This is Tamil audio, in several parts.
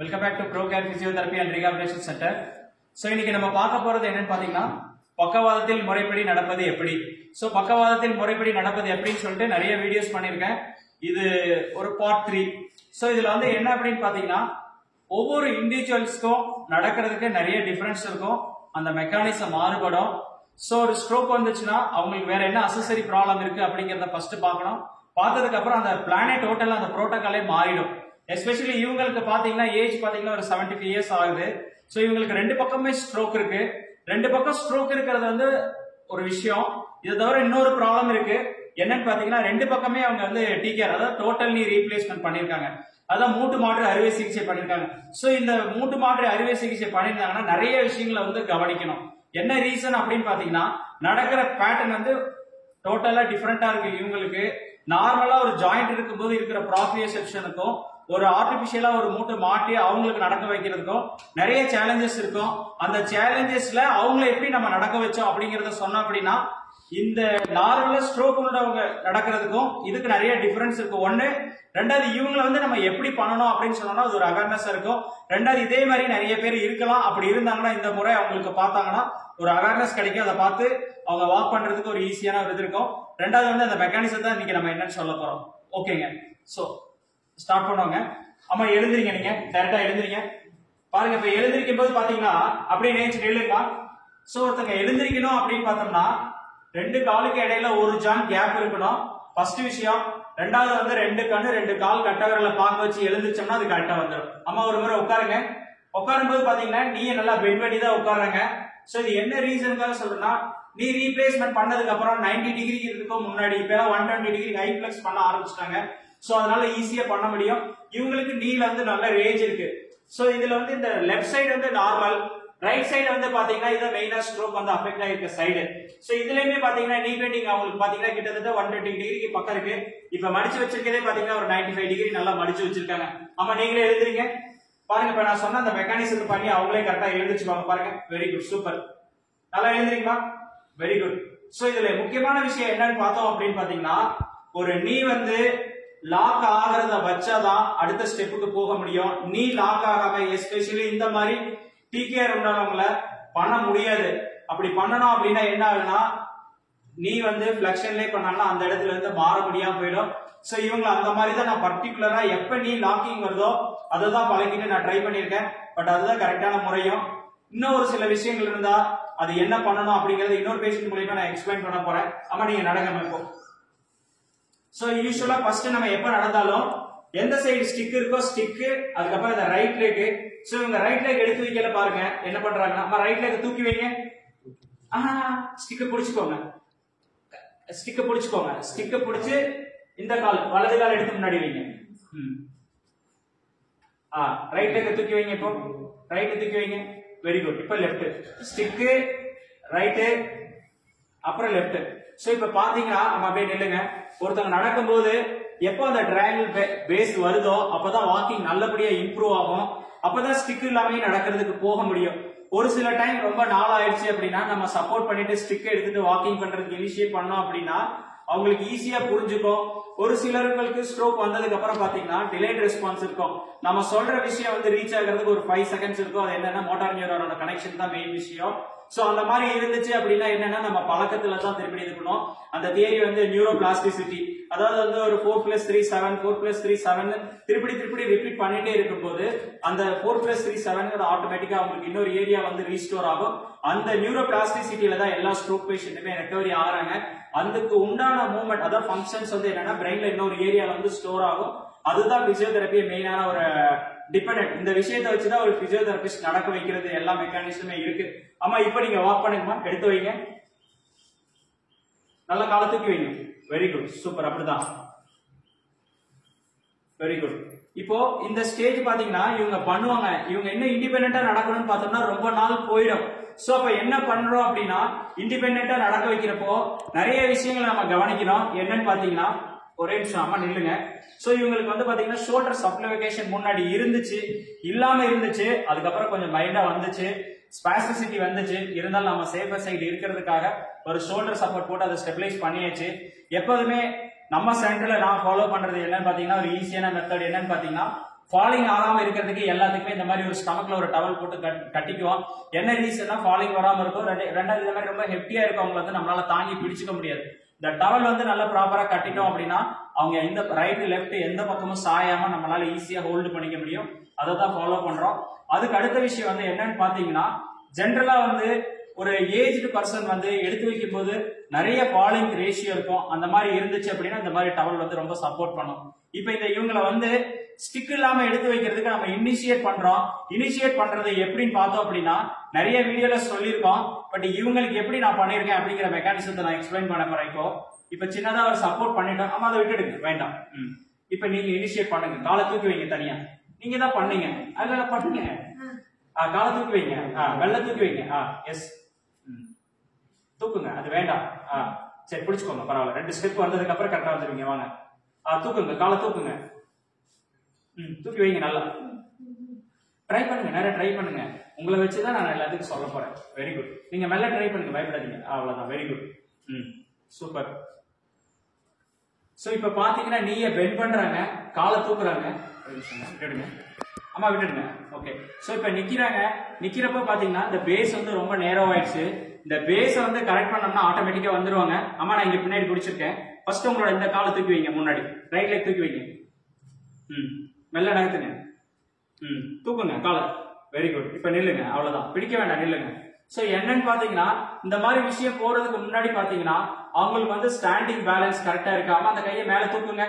Welcome back to ProCare physiotherapy and rehabilitation centre. So இன்னைக்கு நம்ம பார்க்க போறது என்னன்னு பாத்தீங்கன்னா பக்கவாதத்தில் முறைப்படி நடப்பது எப்படி. ஸோ பக்கவாதத்தில் முறைப்படி நடப்பது எப்படின்னு சொல்லிட்டு நிறைய வீடியோஸ் பண்ணியிருக்கேன். இது ஒரு பார்ட் 3. ஸோ இதுல வந்து என்ன அப்படின்னு பாத்தீங்கன்னா ஒவ்வொரு இண்டிவிஜுவல்ஸ்க்கும் நடக்கிறதுக்கு நிறைய டிஃபரன்ஸ் இருக்கும், அந்த மெக்கானிசம் மாறுபடும். ஸோ ஒரு ஸ்ட்ரோக் வந்துச்சுன்னா அவங்களுக்கு வேற என்ன அசசரி ப்ராப்ளம் இருக்கு அப்படிங்கிறத ஃபர்ஸ்ட் பார்க்கணும். பார்த்ததுக்கு அப்புறம் அந்த பிளானே டோட்டல் அந்த ப்ரோட்டோகாலே மாறிடும். எஸ்பெஷலி இவங்களுக்கு பாத்தீங்கன்னா ஏஜ் பாத்தீங்கன்னா ஒரு 75 இயர்ஸ் ஆகுது. ஸோ இவங்களுக்கு ரெண்டு பக்கமே ஸ்ட்ரோக் இருக்கு. ரெண்டு பக்கம் ஸ்ட்ரோக் இருக்கிறது வந்து ஒரு விஷயம். இதை தவிர இன்னொரு ப்ராப்ளம் இருக்கு. என்னன்னு பாத்தீங்கன்னா ரெண்டு பக்கமே அவங்க வந்து டிகேர், அதாவது டோட்டல் நீ ரீப்ளேஸ்மெண்ட் பண்ணிருக்காங்க, அதான் மூட்டு மாற்று அறுவை சிகிச்சை பண்ணிருக்காங்க. ஸோ இந்த மூட்டு மாற்று அறுவை சிகிச்சை பண்ணிருந்தாங்கன்னா நிறைய விஷயங்களை வந்து கவனிக்கணும். என்ன ரீசன் அப்படின்னு பாத்தீங்கன்னா நடக்கிற பேட்டர்ன் வந்து டோட்டலா டிஃபரெண்டா இருக்கு. இவங்களுக்கு நார்மலா ஒரு ஜாயிண்ட் இருக்கும்போது இருக்கிற ப்ராப்ரியோசெப்ஷனுக்கும் ஒரு ஆர்டிபிஷியலா ஒரு மூட்டை மாட்டி அவங்களுக்கு நடக்க வைக்கிறதுக்கும் நிறைய சேலஞ்சஸ் இருக்கும். அந்த சேலஞ்சஸ்ல அவங்கள எப்படி நம்ம நடக்க வச்சோம் அப்படிங்கறத சொன்னோம் அப்படின்னா இந்த நார்மலா ஸ்ட்ரோக் உள்ளவங்க நடக்கிறதுக்கும் இதுக்கு நிறைய டிஃபரன்ஸ் இருக்கும். ஒண்ணு, ரெண்டாவது இவங்களை வந்து நம்ம எப்படி பண்ணணும் அப்படின்னு சொன்னோம்னா அது ஒரு அவேர்னஸ் இருக்கும். ரெண்டாவது இதே மாதிரி நிறைய பேர் இருக்கலாம், அப்படி இருந்தாங்கன்னா இந்த முறை அவங்களுக்கு பார்த்தாங்கன்னா ஒரு அவேர்னஸ் கிடைக்கும். அதை பார்த்து அவங்க வாக் பண்றதுக்கு ஒரு ஈஸியான ஒரு இது இருக்கும். ரெண்டாவது வந்து அந்த மெக்கானிசத்தை இன்னைக்கு நம்ம என்னன்னு சொல்ல போறோம். ஓகேங்க, சோ ஸ்டார்ட் பண்ணுவாங்க. ஆமா, எழுந்திரிங்க, நீங்க டைரக்டா எழுந்திரிங்க. பாருங்க, இப்ப எழுந்திருக்கும் போது பாத்தீங்கன்னா அப்படியே நேச்சு நில்லுங்க. சோ ஒருத்தங்க எழுந்திரிக்கணும் அப்படின்னு பார்த்தோம்னா ரெண்டு காலுக்கு இடையில ஒரு ஜாயிண்ட் கேப் இருக்கணும், ஃபர்ஸ்ட் விஷயம். ரெண்டாவது வந்து ரெண்டு கண்ணு ரெண்டு கால் கட்டவரல பார்க்க வச்சு எழுந்திரிச்சோம்னா அது கரெக்டா வந்துடும். அம்மா ஒரு முறை உட்காருங்க. உட்காரும் போது பாத்தீங்கன்னா நீங்க நல்லா பெண்ட் பண்ணி தான் உட்காருங்க. சோ இது என்ன ரீசனுக்காக சொல்றேன்னா நீ ரீப்ளேஸ்மெண்ட் பண்ணதுக்கு அப்புறம் 90 டிகிரி இருக்கும் முன்னாடி, இப்ப 120 டிகிரி ஹை பிளெக்ஸ் பண்ண ஆரம்பிச்சிட்டாங்க. சோ அதனால ஈஸியா பண்ண முடியும். இவங்களுக்கு நீல வந்து நல்ல ரேஞ்ச் இருக்கு. சோ இதுல வந்து இந்த லெஃப்ட் சைடு வந்து நார்மல், ரைட் சைடு வந்து பாத்தீங்கன்னா இது மெயினா ஸ்ட்ரோக் வந்து அஃபெக்ட் ஆயிருக்க சைடு. சோ இதுலயுமே பாத்தீங்கன்னா நீ பெண்டிங் அவங்களுக்கு பாத்தீங்கன்னா கிட்டத்தட்ட 120 டிகிரிக்கு பக்கம் இருக்கு. இப்ப மடிச்சு வச்சிருக்கதே பாத்தீங்கன்னா ஒரு 95 டிகிரி நல்லா மடிச்சு வச்சிருக்காங்க. ஆமா, நீங்களே எழுதுறீங்க. பாருங்க, இப்ப நான் சொன்ன அந்த மெக்கானிசம் பண்ணி அவங்களே கரெக்டா எழுதிச்சுவாங்க. பாருங்க, வெரி குட், சூப்பர், நல்லா எழுதுறீங்களா? Very good. சோ இதுல முக்கியமான விஷயம் என்னன்னு பார்த்தோம் அப்படின்னு பாத்தீங்கன்னா ஒரு நீ வந்து லாக் ஆகிறத வச்சாதான் அடுத்த ஸ்டெப்புக்கு போக முடியும். நீ லாக் ஆகாம எஸ்பெஷலி இந்த மாதிரி டிகேஆர் உள்ளவங்கள பண்ண முடியாது. அப்படி பண்ணணும் அப்படின்னா என்ன ஆகுதுன்னா நீ வந்து பிளெக்ஷன்லேயே பண்ணாங்கன்னா அந்த இடத்துல இருந்து மாற முடியாம போயிடும். சோ இவங்க அந்த மாதிரி தான் நான் பர்டிகுலரா எப்ப நீ லாக்கிங் வருதோ அதை தான் பழகிட்டு நான் ட்ரை பண்ணியிருக்கேன். பட் அதுதான் கரெக்டான முறையும். இன்னும் ஒரு சில விஷயங்கள் இருந்தா அது என்ன பண்ணணும் அப்படிங்கறது இன்னொரு பேஷண்ட் மூலமா நான் எக்ஸ்பிளைன் பண்ண போறேன். ஆமா, நீங்க நடங்க இப்போ. சோ யூசுவலா ஃபர்ஸ்ட் நம்ம எப்ப நடந்தாலும் எந்த சைடு ஸ்டிக் இருக்கோ ஸ்டிக், அதுக்கப்புறம் இந்த ரைட் லெக். சோ இவங்க ரைட் லெக் எடுத்து வைக்கல, பாருங்க என்ன பண்றாங்கன்னா நம்ம ரைட் லெக் தூக்கி வைங்க. ஸ்டிக்க பிடிச்சுக்கோங்க, ஸ்டிக்க பிடிச்சுக்கோங்க, ஸ்டிக்க பிடிச்சு இந்த கால் வலது கால் எடுத்து முன்னாடி வைங்க. ரைட் லெக் தூக்கி வைங்க. இப்போ ரைட் தூக்கி வைங்க. Very good. இப்ப லெஃப்ட் ஸ்டிக், ரைட், அப்புறம் லெஃப்ட். சோ இப்ப பாத்தீங்கன்னா நம்ம அப்படியே நில்லுங்க. ஒருத்தங்க நடக்கும்போது எப்போ அந்த ட்ரையாங்கிள் பேஸ் வருதோ அப்பதான் வாக்கிங் நல்லபடியா இம்ப்ரூவ் ஆகும். அப்பதான் ஸ்டிக் இல்லாம நடக்கிறதுக்கு போக முடியும். ஒரு சில டைம் ரொம்ப நாள் ஆயிடுச்சு அப்படின்னா நம்ம சப்போர்ட் பண்ணிட்டு ஸ்டிக் எடுத்துட்டு வாக்கிங் பண்றதுக்கு இனிஷியேட் பண்ணோம் அப்படின்னா அவங்களுக்கு ஈஸியா புரிஞ்சுக்கும். ஒரு சிலருக்கு ஸ்ட்ரோக் வந்ததுக்கு அப்புறம் பாத்தீங்கன்னா டிலேட் ரெஸ்பான்ஸ் இருக்கும். நம்ம சொல்ற விஷயம் வந்து ரீச் ஆகிறதுக்கு ஒரு 5 செகண்ட்ஸ் இருக்கும். அது என்னன்னா மோட்டார் நியூரானோட கனெக்ஷன் தான் மெயின் விஷயம். சோ அந்த மாதிரி இருந்துச்சு அப்படின்னா என்னன்னா நம்ம பழக்கத்துல தான் திருப்பி இருக்கணும். அந்த தியரி வந்து நியூரோ பிளாஸ்டிசிட்டி, அதாவது வந்து ஒரு 4+3 7 4+3 7 திருப்பி ரிப்பீட் பண்ணிட்டே இருக்கும் போது அந்த 4+3 7 ஆட்டோமேட்டிக்கா அவங்களுக்கு இன்னொரு ஏரியா வந்து ரீஸ்டோர் ஆகும். அந்த நியூரோ பிளாஸ்டிசிட்டியில தான் எல்லா ஸ்ட்ரோக் பேஷண்ட்டுமே ரெக்கவரி ஆகிறாங்க. அதுக்கு உண்டான மூவ்மெண்ட், அதாவது ஃபங்க்ஷன்ஸ் வந்து என்னன்னா பிரெயின்ல இன்னொரு ஏரியால வந்து ஸ்டோர் ஆகும். அதுதான் பிசியோதெரபி மெயினான ஒரு டிபெண்டன்ட். இந்த விஷயத்தை வச்சுதான் ஒரு பிசியோதெரபிஸ்ட் நடக்க வைக்கிறது எல்லா மெக்கானிசமே இருக்கு. ஆமா, இப்ப நீங்க வாக் பண்ணுங்கம்மா. எடுத்து வைங்க, நல்ல காலை தூக்கி வைங்க. வெரி குட், சூப்பர், அப்படிதான், வெரி குட். இப்போ இந்த ஸ்டேஜ் பாத்தீங்கன்னா இவங்க பண்ணுவாங்க. இவங்க என்ன இண்டிபெண்டா நடக்கணும்னு பார்த்தோம்னா ரொம்ப நாள் போயிடும். சோ அப்ப என்ன பண்றோம் அப்படின்னா இண்டிபெண்டா நடக்க வைக்கிறப்போ நிறைய விஷயங்களை நம்ம கவனிக்கணும். என்னன்னு பாத்தீங்கன்னா ஒரே நிமிஷம், அம்மா நில்லுங்க. சோ இவங்களுக்கு வந்து பாத்தீங்கன்னா ஷோல்டர் சப்ளிகேஷன் முன்னாடி இருந்துச்சு, இல்லாம இருந்துச்சு, அதுக்கப்புறம் கொஞ்சம் மைல்டா வந்துச்சு, ஸ்பாஸ்டிசிட்டி வந்துச்சு. இருந்தாலும் நம்ம சேஃபர் சைடு இருக்கிறதுக்காக ஒரு ஷோல்டர் சப்போர்ட் போட்டு அதை ஸ்டெபிலைஸ் பண்ணியாச்சு. எப்போதுமே நம்ம சென்டர்ல நான் ஃபாலோ பண்றது என்னன்னு பாத்தீங்கன்னா ஒரு ஈஸியான மெத்தட் என்னன்னு பாத்தீங்கன்னா ஃபாலிங் ஆகாம இருக்கிறதுக்கு எல்லாத்துக்குமே இந்த மாதிரி ஒரு ஸ்டமக்ல ஒரு டவல் போட்டு கட்டிக்குவோம். என்ன ரீசன்னா ஃபாலிங் வராம இருக்கும். ரெண்டாவது இந்த மாதிரி ரொம்ப ஹெவியா இருக்கவங்க வந்து நம்மளால தாங்கி பிடிச்சிக்க முடியாது. இந்த டவல் வந்து நல்லா ப்ராப்பரா கட்டிட்டோம் அப்படின்னா அவங்க எந்த ரைட் லெஃப்ட் எந்த பக்கமும் சாயாம நம்மளால ஈஸியா ஹோல்டு பண்ணிக்க முடியும். அதை தான் ஃபாலோ பண்றோம். அதுக்கு அடுத்த விஷயம் வந்து என்னன்னு பாத்தீங்கன்னா, ஜென்ரலா வந்து ஒரு ஏஜ்டு பர்சன் வந்து எடுத்து வைக்கும் போது நிறைய ஃபாலிங் ரேஷியோ இருக்கும். அந்த மாதிரி இருந்துச்சு அப்படின்னா இந்த மாதிரி டவல் வந்து ரொம்ப சப்போர்ட் பண்ணும். இப்ப இந்த இவங்களை வந்து ஸ்டிக் இல்லாம எடுத்து வைக்கிறதுக்கு நம்ம இனிஷியேட் பண்றோம். இனிஷியேட் பண்றது எப்படின்னு பார்த்தோம் அப்படின்னா நிறைய வீடியோல சொல்லியிருக்கோம். பட் இவங்களுக்கு எப்படி நான் பண்ணிருக்கேன் அப்படிங்கிற மெக்கானிசத்தை நான் எக்ஸ்பிளைன் பண்ண போறேன். இப்ப சின்னதா ஒரு சப்போர்ட் பண்ணிட்டோம். ஆமா, அதை விட்டுடுங்க, வேண்டாம். இப்ப நீங்க இனிஷியேட் பண்ணுங்க. காலை தூக்கி வைங்க தனியா. நீங்க தான் பண்ணீங்க, அதனால பண்ணுங்க. காலை தூக்கி வைங்க, வெள்ள தூக்கி வைங்க. எஸ், தூக்குங்க. அது வேண்டாம். சரி, பிடிச்சுக்கோங்க, பரவாயில்ல. 2 ஸ்டெப் வந்ததுக்கு அப்புறம் கரெக்டா வந்துருவீங்க. வாங்க, தூக்குங்க, காலை தூக்குங்க. தூக்கி வைங்க. நல்லா ட்ரை பண்ணுங்க, நிறைய ட்ரை பண்ணுங்க. உங்களை வச்சுதான் நான் எல்லாத்துக்கும் சொல்ல போறேன். Very good. நீங்க மெல்ல ட்ரை பண்ணுங்க, பயப்படாதீங்க. அவ்வளவுதான். Very good. சூப்பர். சோ இப்ப பாத்தீங்கன்னா நீங்க பெண்ட் பண்றாங்க, காலை தூக்குறாங்க. விட்டுடுங்க, அம்மா விட்டுடுங்க. ஓகே. சோ இப்ப நிக்கிறாங்க. நிக்கிறப்ப பாத்தீங்கன்னா இந்த பேஸ் வந்து ரொம்ப நேரம் ஆயிடுச்சு. இந்த பேஸ வந்து கரெக்ட் பண்ணோம்னா ஆட்டோமேட்டிக்கா வந்துருவாங்க. அம்மா நான் இங்க பின்னாடி பிடிச்சிருக்கேன். ஃபர்ஸ்ட் உங்களோட இந்த காலை தூக்கி வைங்க, முன்னாடி ரைட் லெக் தூக்கி வைங்க. மெல்ல நகர்த்துங்க. தூக்குங்க காலை. Very good. இப்ப நில்லுங்க, அவ்வளவுதான். பிடிக்க வேண்டாம், நில்லுங்க. சோ என்னன்னு பாத்தீங்கன்னா இந்த மாதிரி விஷயம் போறதுக்கு முன்னாடி பாத்தீங்கன்னா அவங்களுக்கு வந்து ஸ்டாண்டிங் பேலன்ஸ் கரெக்டா இருக்காம அந்த கையை மேல தூக்குங்க.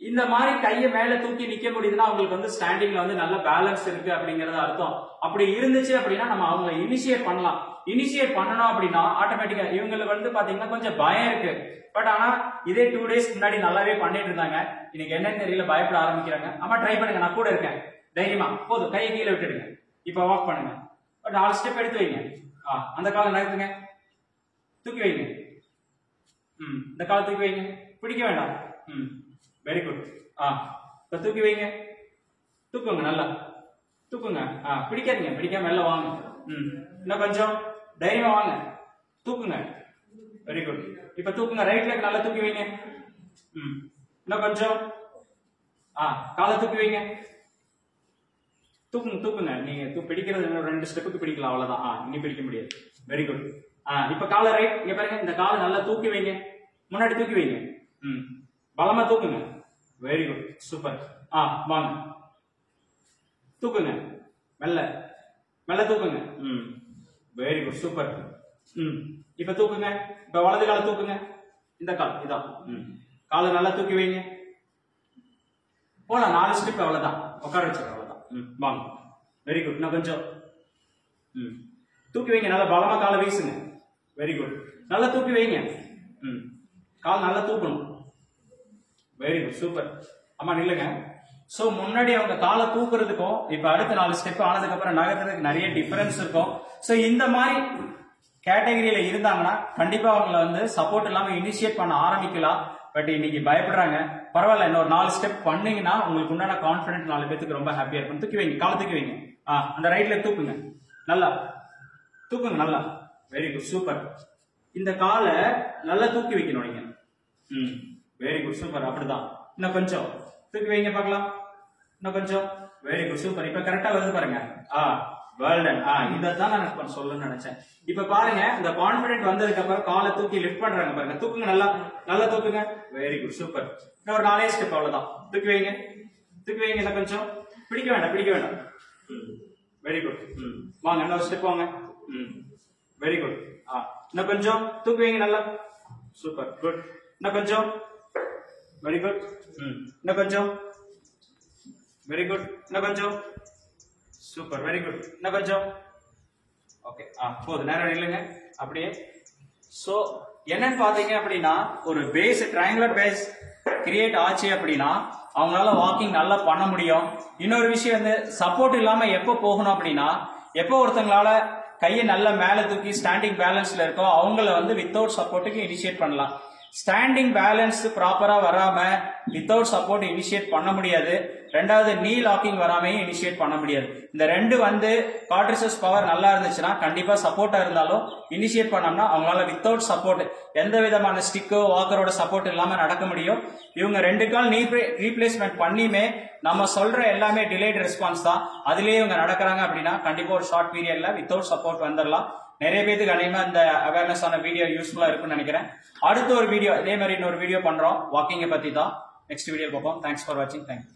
இந்த மாதிரி கையை மேல தூக்கி நிக்க முடியுதுன்னா அவங்களுக்கு வந்து ஸ்டாண்டிங்ல வந்து நல்ல பேலன்ஸ் இருக்கு அப்படிங்கறது அர்த்தம். அப்படி இருந்துச்சு அப்படின்னா நம்ம அவங்களை இனிஷியேட் பண்ணலாம். இனிஷியேட் பண்ணணும் அப்படின்னா ஆட்டோமேட்டிக்கா இவங்களுக்கு வந்து பாத்தீங்கன்னா கொஞ்சம் பயம் இருக்கு. பட் ஆனா இதே 2 days முன்னாடி நல்லாவே பண்ணிட்டு இருந்தாங்க. இன்னைக்கு என்னன்னு தெரியல, பயப்பட ஆரம்பிக்கிறாங்க. அம்மா ட்ரை பண்ணுங்க, நான் கூட இருக்கேன், தைரியமா. போதும், கையை கீழே விட்டுடுங்க. இப்ப வாக் பண்ணுங்க. 4 ஸ்டெப் எடுத்து வைங்க. அந்த காலை நகர்த்துங்க, தூக்கி வைங்க. இந்த காலை தூக்கி வைங்க, பிடிக்க வேண்டாம். Very good. இப்ப தூக்கி வைங்க, தூக்குங்க, நல்லா தூக்குங்க. பிடிக்காதீங்க, பிடிக்காம மெல்ல வாங்க. இன்னும் கொஞ்சம் தைரியமா வாங்க, தூக்குங்க. Very good. இப்ப தூக்குங்க, ரைட் லெக் நல்லா தூக்கி வைங்க. இன்னும் கொஞ்சம். காலை தூக்கி வைங்க, தூக்குங்க, தூக்குங்க. நீங்க பிடிக்கிறது 2 ஸ்டெப்புக்கு பிடிக்கலாம், அவ்வளவுதான். இனி பிடிக்க முடியாது. Very good. இப்ப காலை ரைட், இங்க பாருங்க, இந்த காலை நல்லா தூக்கி வைங்க, முன்னாடி தூக்கி வைங்க. பலமா தூக்குங்க. Very good, super. வாங்க, தூக்குங்க, மெல்ல மெல்ல தூக்குங்க. Very good, super. இப்ப தூக்குங்க. இப்ப வலது காலை தூக்குங்க. இந்த கால் இதான். காலை நல்லா தூக்கி வைங்க. போலாம், 4 ஸ்டெப், அவ்வளவுதான். உட்கார வச்சு, அவ்வளவுதான். வாங்க. Very good. இன்னும் கொஞ்சம். தூக்கி வைங்க, நல்லா பலமா காலை வீசுங்க. Very good. நல்லா தூக்கி வைங்க. கால் நல்லா தூக்கணும். Very good, super. அம்மா நில்லுங்க. சோ முன்னாடி அவங்க காலை தூக்குறதுக்கும் இப்ப அடுத்த 4 ஸ்டெப் ஆனதுக்கு அப்புறம் நகர்றதுக்கு நிறைய டிஃபரன்ஸ் இருக்கும். சோ இந்த மாதிரி கேட்டகரியில இருந்தாங்கன்னா கண்டிப்பா அவங்கள வந்து சப்போர்ட் இல்லாம இனிஷியேட் பண்ண ஆரம்பிக்கலாம். பட் இன்னைக்கு பயப்படுறாங்க. பரவாயில்ல, இன்னொரு 4 ஸ்டெப் பண்ணீங்கன்னா உங்களுக்கு உண்டான கான்பிடன்ட் 4 பேருக்கு ரொம்ப ஹாப்பியா இருக்கும். தூக்கி வைங்க, காலை தூக்கி வைங்க. அந்த ரைட்ல தூக்குங்க, நல்லா தூக்குங்க, நல்லா. Very good, super. இந்த காலை நல்லா தூக்கி வைக்கணும் நீங்க. Very good, super. அப்படிதான். இன்னும் கொஞ்சம் தூக்கி வைங்க பார்க்கலாம். இன்னும் கொஞ்சம். Very good, super. இப்ப கரெக்டா வருது பாருங்க. Well done. இதான் நான் சொல்லணும்னு நினைச்சேன். இப்ப பாருங்க, இந்த கான்பிடன்ட் வந்ததுக்கு அப்புறம் காலை தூக்கி லிஃப்ட் பண்றாங்க பாருங்க. தூக்குங்க, நல்லா நல்லா தூக்குங்க. Very good, super. இன்னும் ஒரு 4 ஸ்டெப், அவ்வளவுதான். தூக்கி வைங்க, தூக்கி வைங்க. இன்னும் கொஞ்சம். பிடிக்க வேண்டாம், பிடிக்க வேண்டாம். Very good. வாங்க, இன்னொரு ஸ்டெப் வாங்க. Very good. இன்னும் கொஞ்சம் தூக்கி வைங்க, நல்லா. Super, good. இன்னும் கொஞ்சம். Very good. இன்னும் கொஞ்சம். Very good. இன்னும் கொஞ்சம். Super, very good. இன்னும் கொஞ்சம். ஓகே, போதும். நேரம் இல்லைங்க, அப்படியே. சோ என்னன்னு பாத்தீங்க அப்படின்னா ஒரு பேஸ், ட்ரையாங்குலர் பேஸ் கிரியேட் ஆச்சு அப்படின்னா அவங்களால வாக்கிங் நல்லா பண்ண முடியும். இன்னொரு விஷயம் வந்து சப்போர்ட் இல்லாம எப்போ போகணும் அப்படின்னா, எப்போ ஒருத்தங்களால கையை நல்லா மேல தூக்கி ஸ்டாண்டிங் பேலன்ஸ்ல இருக்கோ அவங்கள வந்து வித்தவுட் சப்போர்ட்டுக்கு இனிஷியேட் பண்ணலாம். ஸ்டாண்டிங் பேலன்ஸ் ப்ராப்பரா வராம வித்தவுட் சப்போர்ட் இனிஷியேட் பண்ண முடியாது. ரெண்டாவது நீ லாக்கிங் வராமையும் இனிஷியேட் பண்ண முடியாது. இந்த ரெண்டு குவாட்ரிசெப்ஸ் பவர் நல்லா இருந்துச்சுன்னா கண்டிப்பா சப்போர்ட்டா இருந்தாலும் இனிஷியேட் பண்ணோம்னா அவங்களால வித்தவுட் சப்போர்ட் எந்த விதமான ஸ்டிக்கோ வாக்கரோட சப்போர்ட் இல்லாம நடக்க முடியும். இவங்க 2 கால் நீ ரீப்ளேஸ்மெண்ட் பண்ணியுமே நம்ம சொல்ற எல்லாமே டிலேட் ரெஸ்பான்ஸ் தான். அதுலயே இவங்க நடக்கிறாங்க அப்படின்னா கண்டிப்பா ஒரு ஷார்ட் பீரியட்ல வித்தவுட் சப்போர்ட் வந்துடலாம். நிறைய பேருக்கு அநேகமா இந்த அவேர்னஸ் ஆன வீடியோ யூஸ்ஃபுல்லா இருக்கும்னு நினைக்கிறேன். அடுத்த ஒரு வீடியோ இதே மாதிரி இன்னொரு வீடியோ பண்றோம் வாக்கிங்கை பத்தி தான். நெக்ஸ்ட் வீடியோ பார்ப்போம். தேங்க்ஸ் ஃபார் வாட்சிங். தேங்க்யூ.